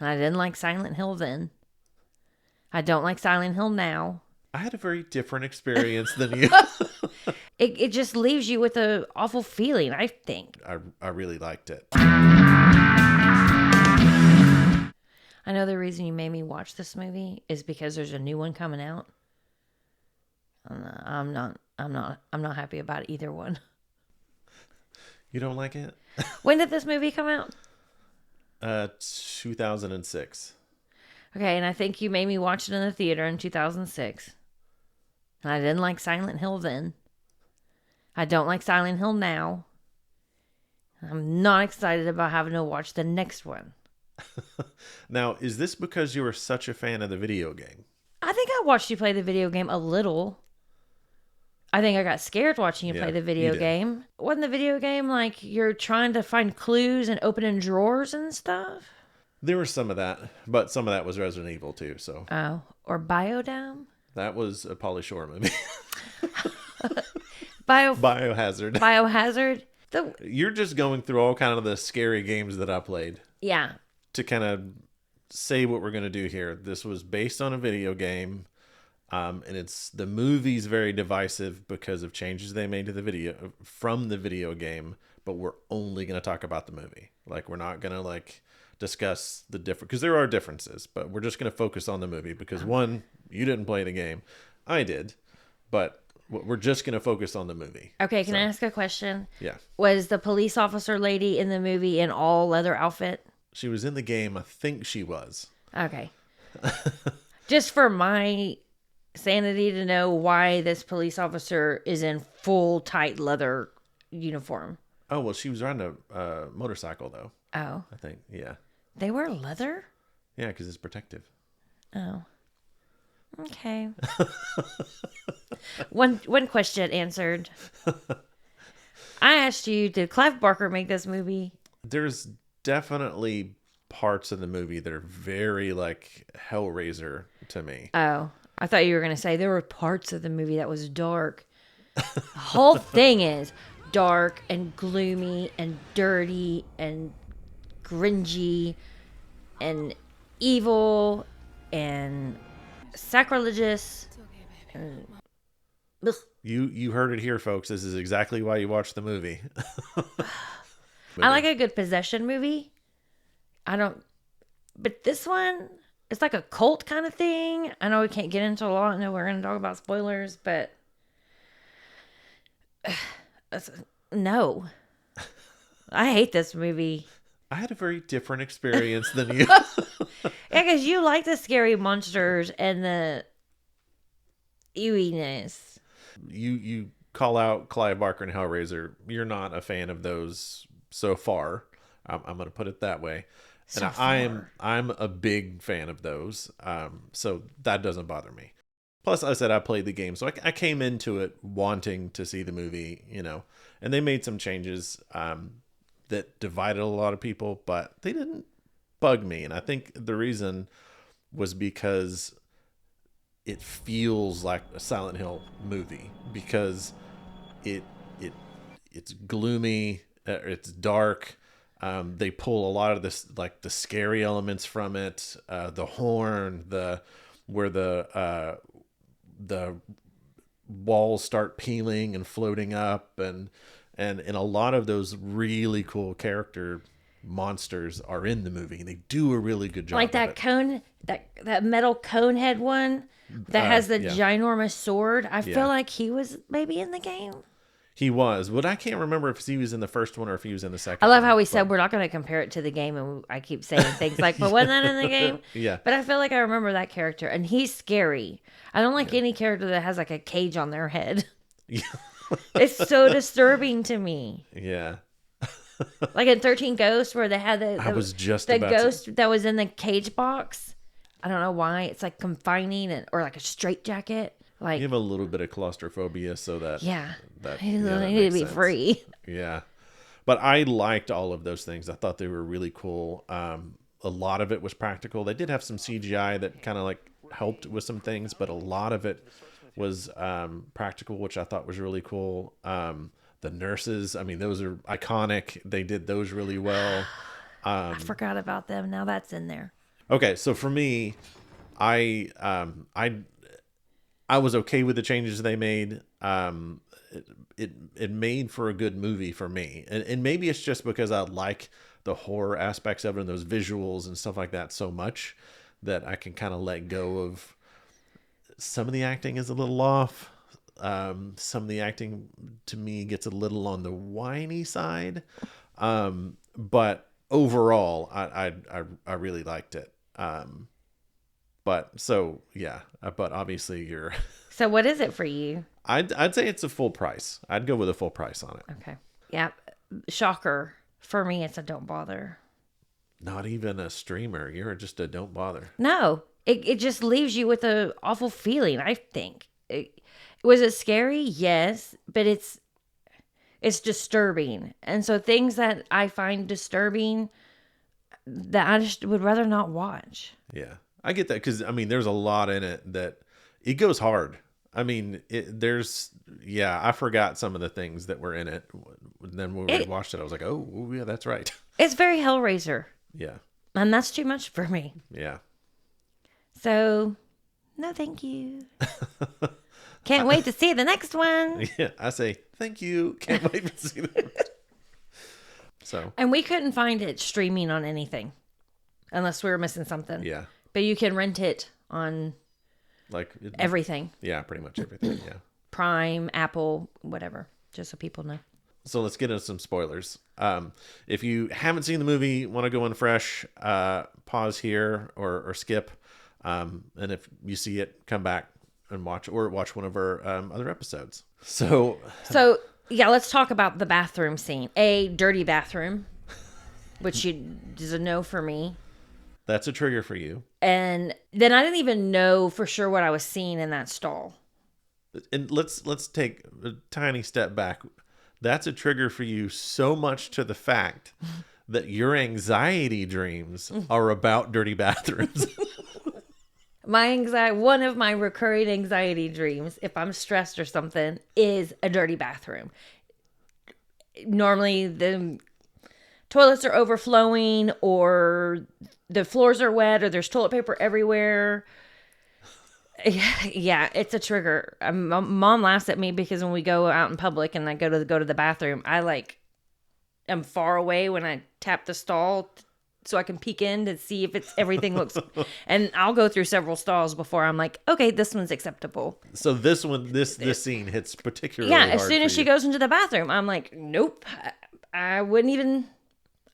I didn't like Silent Hill then. I don't like Silent Hill now. I had a very different experience than you. It just leaves you with a awful feeling, I think. I really liked it. I know the reason you made me watch this movie is because there's a new one coming out. I'm not happy about either one. You don't like it? When did this movie come out? 2006. Okay, and I think you made me watch it in the theater in 2006. And I didn't like Silent Hill then. I don't like Silent Hill now. I'm not excited about having to watch the next one. Now, is this because you were such a fan of the video game? I think I watched you play the video game a little. I think I got scared watching you play the video game. Wasn't the video game like you're trying to find clues and opening drawers and stuff? There was some of that, but some of that was Resident Evil too. So or Biodome? that was a Pauly Shore movie. Biohazard. Biohazard. You're just going through all kind of the scary games that I played. Yeah. To kind of say what we're going to do here. This was based on a video game. And the movie's very divisive because of changes they made to the video from the video game, but we're only going to talk about the movie. Like, we're not going to discuss the different, because there are differences, but we're just going to focus on the movie because one, you didn't play the game. I did, but we're just going to focus on the movie. Okay. Can I ask a question? Yeah. Was the police officer lady in the movie in all leather outfit? She was in the game. I think she was. Okay. Just for my sanity to know why this police officer is in full tight leather uniform. Oh, well, she was riding a motorcycle though. Oh. I think, yeah. They wear leather? Yeah, because it's protective. Oh. Okay. One question answered. I asked you, did Clive Barker make this movie? There's definitely parts of the movie that are very Hellraiser to me. Oh. I thought you were going to say there were parts of the movie that was dark. The whole thing is dark and gloomy and dirty and cringy and evil and sacrilegious. And, you heard it here, folks. This is exactly why you watch the movie. I like a good possession movie. But this one, it's like a cult kind of thing. I know we can't get into a lot. I know we're going to talk about spoilers, but no. I hate this movie. I had a very different experience than you. Yeah, because you like the scary monsters and the eeriness. You call out Clive Barker and Hellraiser. You're not a fan of those so far. I'm going to put it that way. And I'm a big fan of those. So that doesn't bother me. Plus, I said I played the game, so I came into it wanting to see the movie, and they made some changes that divided a lot of people, but they didn't bug me. And I think the reason was because it feels like a Silent Hill movie, because it's gloomy, it's dark. They pull a lot of this, the scary elements from it, the horn, where the walls start peeling and floating up, and a lot of those really cool character monsters are in the movie. They do a really good job. Like that cone, that metal cone head one that has the ginormous sword. I feel like he was maybe in the game. He was, but I can't remember if he was in the first one or if he was in the second. I love how we said we're not going to compare it to the game, and I keep saying things like, "But wasn't that in the game?" Yeah. But I feel like I remember that character, and he's scary. I don't like any character that has a cage on their head. Yeah. It's so disturbing to me. Yeah. Like in 13 Ghosts, where they had the ghost that was in the cage box. I don't know why. It's confining or like a straitjacket. Like, you have a little bit of claustrophobia, so that you need to be free. Yeah, but I liked all of those things. I thought they were really cool. A lot of it was practical. They did have some CGI that kind of helped with some things, but a lot of it was practical, which I thought was really cool. The nurses, I mean, those are iconic. They did those really well. I forgot about them. Now that's in there. Okay, so for me, I um I I was okay with the changes they made. It made for a good movie for me, and maybe it's just because I like the horror aspects of it and those visuals and stuff like that so much that I can kind of let go of some of the acting is a little off. Some of the acting to me gets a little on the whiny side, but overall, I really liked it. But so yeah, but obviously you're. So what is it for you? I'd say it's a full price. I'd go with a full price on it. Okay. Yeah. Shocker. For me, it's a don't bother. Not even a streamer. You're just a don't bother. No, it just leaves you with a awful feeling, I think. Was it scary? Yes, but it's disturbing. And so things that I find disturbing that I just would rather not watch. Yeah, I get that because I mean, there's a lot in it that it goes hard. I mean, yeah, I forgot some of the things that were in it. Then when we watched it, I was like, oh yeah, that's right. It's very Hellraiser, Yeah, and that's too much for me. yeah. So, no, thank you. Can't wait to see the next one. Yeah, I say thank you. Can't wait to see that. So, And we couldn't find it streaming on anything unless we were missing something. yeah, But you can rent it on like everything. Yeah, pretty much everything. Yeah. Prime, Apple, whatever. Just so people know. So let's get into some spoilers. If you haven't seen the movie, want to go in fresh, pause here or skip. And if you see it, come back and watch one of our other episodes. So Yeah, let's talk about the bathroom scene. A dirty bathroom, which is a no for me. that's a trigger for you. And then I didn't even know for sure what I was seeing in that stall. And let's take a tiny step back. That's a trigger for you so much to the fact that your anxiety dreams are about dirty bathrooms. One of my recurring anxiety dreams, if I'm stressed or something, is a dirty bathroom. Normally the toilets are overflowing or the floors are wet or there's toilet paper everywhere. Yeah, it's a trigger. Mom laughs at me because when we go out in public and I go to the bathroom, I am far away when I tap the stall so I can peek in to see if everything looks. And I'll go through several stalls before I'm like, okay, this one's acceptable. So this scene hits particularly Yeah, hard as soon as she goes into the bathroom, I'm like, nope, I wouldn't even.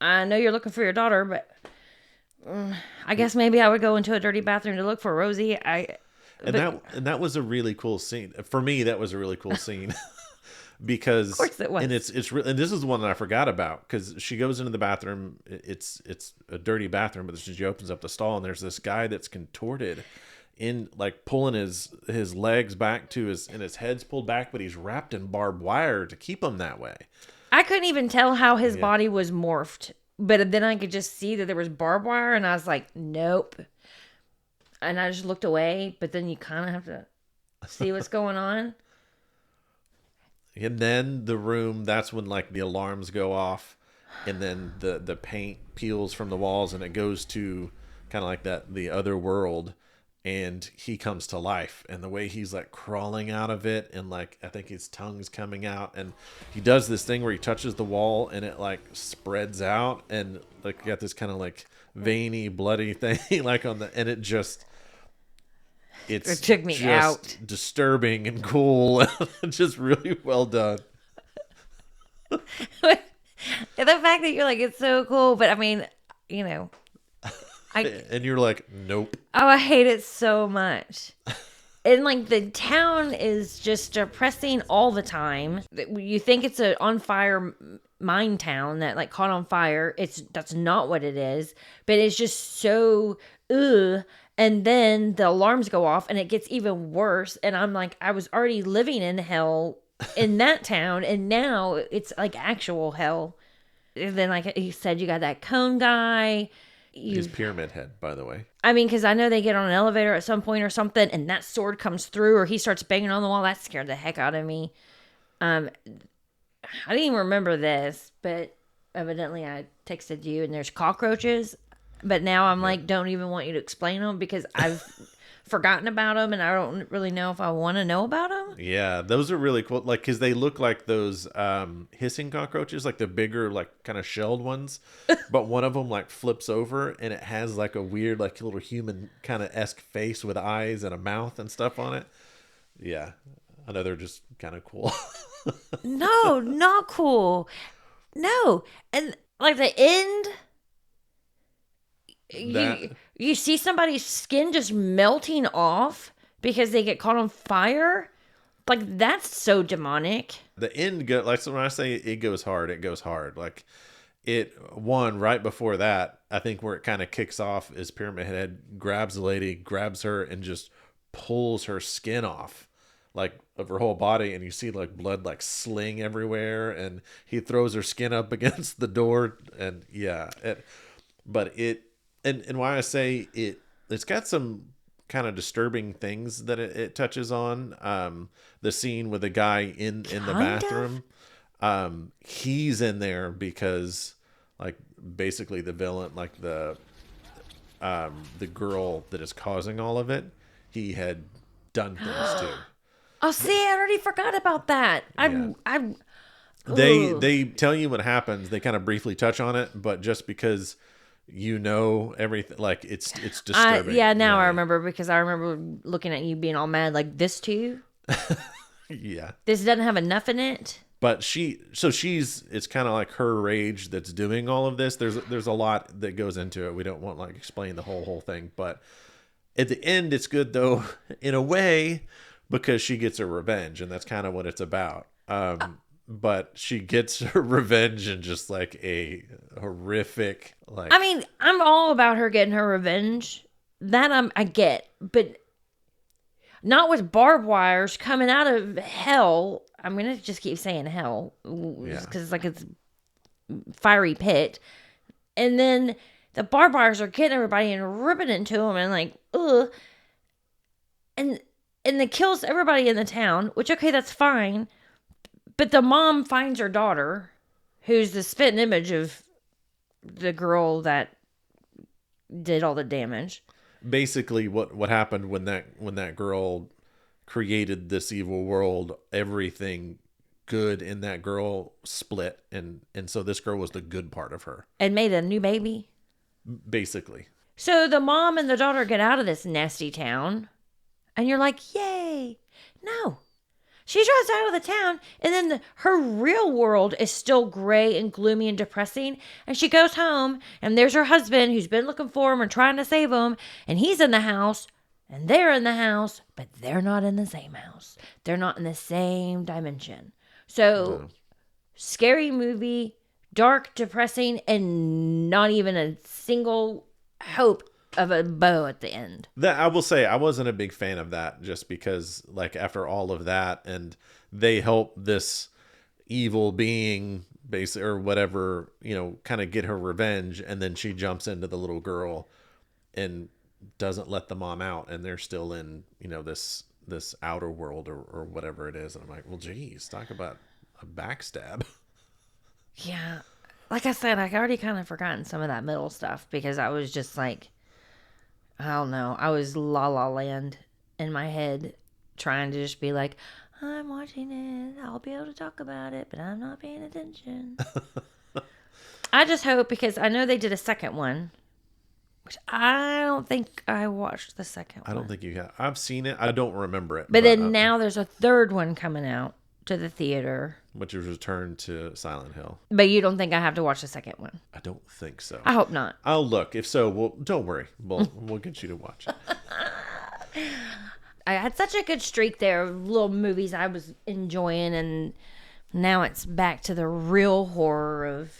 I know you're looking for your daughter, but I guess maybe I would go into a dirty bathroom to look for Rosie. That was a really cool scene for me. That was a really cool scene because, of course it was. And and this is the one that I forgot about because she goes into the bathroom. It's a dirty bathroom, but she opens up the stall and there's this guy that's contorted, in like pulling his legs back to his head's pulled back, but he's wrapped in barbed wire to keep him that way. I couldn't even tell how his body was morphed, but then I could just see that there was barbed wire, and I was like, nope. And I just looked away, but then you kind of have to see what's going on. And then the room, that's when like the alarms go off, and then the paint peels from the walls, and it goes to kind of like the other world, and he comes to life, and the way he's like crawling out of it, and like I think his tongue's coming out, and he does this thing where he touches the wall and it like spreads out, and like got this kind of like veiny bloody thing like on the, and it took me just out. disturbing and cool. Just really well done. The fact that you're like, it's so cool, but I mean, And you're like, nope. Oh, I hate it so much. And like the town is just depressing all the time. You think it's a on fire mine town that like caught on fire. That's not what it is. But it's just so ugh. And then the alarms go off and it gets even worse. And I'm like, I was already living in hell in that town, and now it's like actual hell. And then like he said, you got that cone guy. His pyramid head, by the way. I mean, because I know they get on an elevator at some point or something, and that sword comes through, or he starts banging on the wall. That scared the heck out of me. I didn't even remember this, but evidently I texted you, and there's cockroaches. But now I'm Yeah. like, don't even want you to explain them because I've forgotten about them and I don't really know if I want to know about them. Yeah, those are really cool. Like, cause they look like those hissing cockroaches, like the bigger, like kind of shelled ones. But one of them like flips over and it has like a weird, like little human kind of esque face with eyes and a mouth and stuff on it. Yeah, I know they're just kind of cool. No, not cool. No. And like the end, That you see somebody's skin just melting off because they get caught on fire. Like that's so demonic. the end go like so when I say it goes hard, it goes hard. Like it one right before that, I think where it kind of kicks off is Pyramid Head grabs the lady, grabs her, and just pulls her skin off, like of her whole body, and you see like blood like sling everywhere, and he throws her skin up against the door, and yeah, but it and why I say it's got some kind of disturbing things that it touches on. The scene with the guy in the Kind of. bathroom, he's in there because like basically the villain, like the girl that is causing all of it, he had done things to. Oh, see, I already forgot about that. Yeah. I'm. Ugh. They tell you what happens. They kind of briefly touch on it, but just because you know everything, like it's disturbing. Yeah, now I remember because I remember looking at you being all mad, like this too. Yeah. This doesn't have enough in it. But she's it's kind of like her rage that's doing all of this. There's a lot that goes into it. We don't want like explain the whole thing, but at the end it's good though in a way because she gets her revenge, and that's kind of what it's about. But she gets her revenge in just like a horrific like. I mean, I'm all about her getting her revenge. That I get, but not with barbed wires coming out of hell. I'm gonna just keep saying hell Yeah. because it's like it's fiery pit, and then the barbed wires are getting everybody and ripping into them, and like ugh, and it kills everybody in the town. Which okay, that's fine, but the mom finds her daughter, who's the spitting image of the girl that did all the damage. Basically what happened when that girl created this evil world, everything good in that girl split, and so this girl was the good part of her, And made a new baby. basically. So the mom and the daughter get out of this nasty town, and you're like, yay. No. She drives out of the town, and then her real world is still gray and gloomy and depressing. And she goes home, and there's her husband who's been looking for him and trying to save him. And he's in the house, and they're in the house, but they're not in the same house. They're not in the same dimension. So, No. scary movie, dark, depressing, and not even a single hope of a bow at the end. That I will say I wasn't a big fan of that, just because like after all of that, and they help this evil being basically or whatever, kind of get her revenge, and then she jumps into the little girl and doesn't let the mom out, and they're still in this outer world or whatever it is, and I'm like, well, geez, talk about a backstab. Yeah. Like I said, I already kind of forgotten some of that middle stuff because I was just like, I don't know. I was La La Land in my head trying to just be like, I'm watching it. I'll be able to talk about it, but I'm not paying attention. I just hope because I know they did a second one, which I don't think I watched the second one. I don't think you have. I've seen it. I don't remember it. But then now there's a third one coming out to the theater. which is Return to Silent Hill. But you don't think I have to watch the second one? I don't think so. I hope not. I'll look. If so, well, don't worry. We'll get you to watch it. I had such a good streak there of little movies I was enjoying, and now it's back to the real horror of.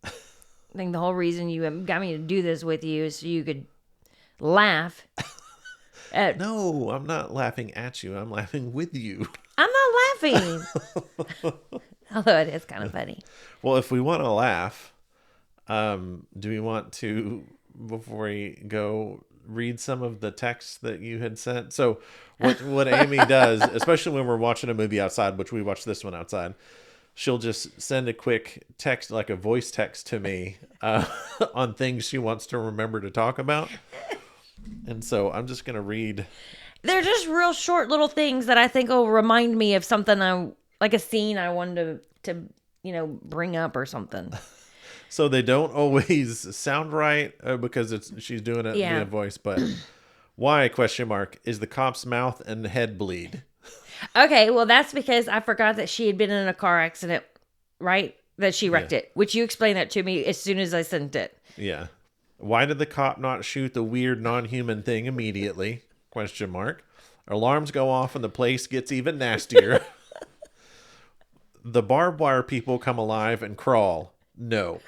I think the whole reason you got me to do this with you is so you could laugh. No, I'm not laughing at you. I'm laughing with you. I'm not laughing. Although it is kind of funny. Well, if we want to laugh, do we want to, before we go, read some of the text that you had sent? So what Amy does, especially when we're watching a movie outside, which we watched this one outside, she'll just send a quick text, like a voice text to me on things she wants to remember to talk about. And so I'm just going to read. They're just real short little things that I think will remind me of something like a scene I wanted to bring up or something. So they don't always sound right because she's doing it via voice, but why, question mark, is the cop's mouth and head bleed? Okay, well, that's because I forgot that she had been in a car accident, right? That she wrecked it, which you explained that to me as soon as I sent it. Yeah. Why did the cop not shoot the weird non-human thing immediately? Question mark. Alarms go off and the place gets even nastier. The barbed wire people come alive and crawl. No.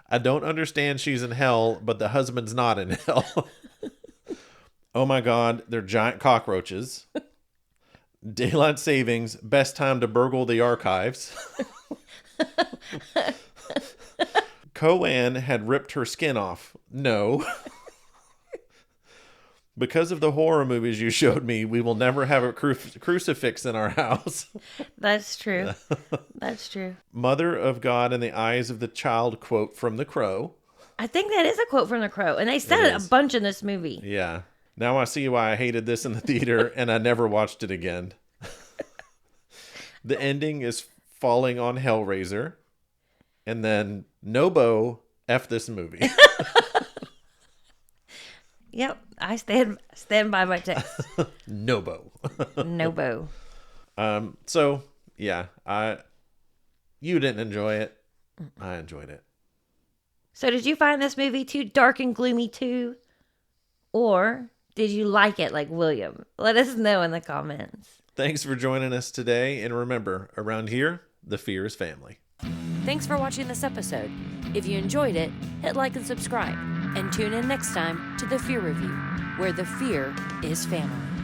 I don't understand she's in hell, but the husband's not in hell. Oh my God, they're giant cockroaches. Daylight savings, best time to burgle the archives. Coanne had ripped her skin off. No. Because of the horror movies you showed me, we will never have a crucifix in our house. That's true. That's true. Mother of God in the eyes of the child, quote from The Crow. I think that is a quote from The Crow. And they said it a bunch in this movie. Yeah. Now I see why I hated this in the theater and I never watched it again. The ending is falling on Hellraiser. And then Nobo, F this movie. Yep, I stand by my text. Nobo. Nobo. So yeah, you didn't enjoy it. I enjoyed it. So did you find this movie too dark and gloomy too? Or did you like it like William? Let us know in the comments. Thanks for joining us today. And remember, around here, the fear is family. Thanks for watching this episode. If you enjoyed it, hit like and subscribe. And tune in next time to The Fear Review, where the fear is family.